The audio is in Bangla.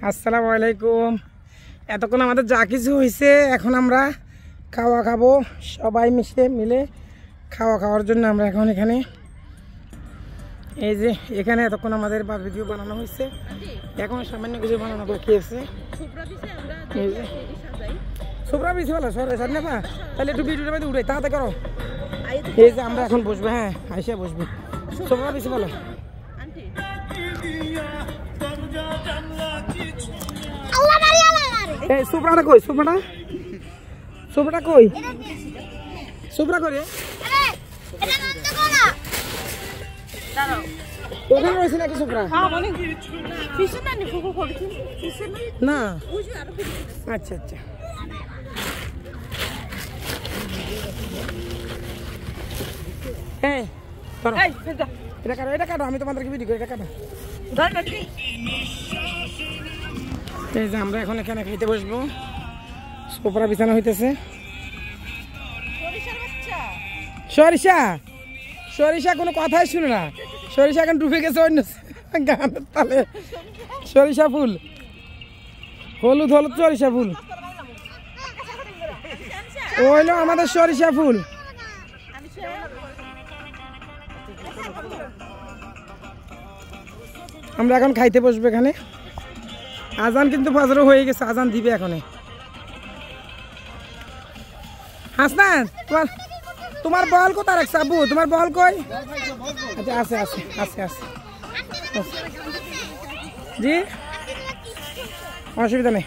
আসসালামু আলাইকুম। এতক্ষণ আমাদের যা কিছু হয়েছে, এখন আমরা খাওয়া খাবো। সবাই মিলে খাওয়ার জন্য আমরা এখন এখানে এই যে এখানে এতক্ষণ আমাদের বারবিকিউ বানানো হয়েছে। এখন সামান্য কিছু বানানো বাকি আছে। সুপ্রা বেশি ভালো সরে সার নেবা, তাহলে একটু ভিডিওটা মধ্যে উঠে তাড়াতাড়ি করো। এই যে আমরা এখন বসবো, হ্যাঁ আইসা বসবো। সুপ্রা বেশি ভালো। এই সুপ্রাটা কই? সুপ্রাটা কই? সুপ্রা করে ওখানে রয়েছে নাকি সুপ্রা? না, আচ্ছা আচ্ছা। হ্যাঁ এটা কাটো, আমি তোমাদেরকে ভিডিও করে এটা কাটো। এই যে আমরা এখন এখানে খেতে বসবো। সুপ্রা বিছানো হইতেছে। সরিষা কোনো কথাই শুনে না। সরিষা এখন ডুবে গেছে অন্য গানের তালে। সরিষা ফুল, হলুদ সরিষা ফুল ওইলো আমাদের সরিষা ফুল। আমরা এখন খাইতে বসবো এখানে। আজান কিন্তু ফজর হয়ে গেছে, আজান দিবে এখনে। হাসনান তোমার বল কোথায় রাখছে আব্বু? তোমার বল কই? আচ্ছা আছে জি, অসুবিধা নেই।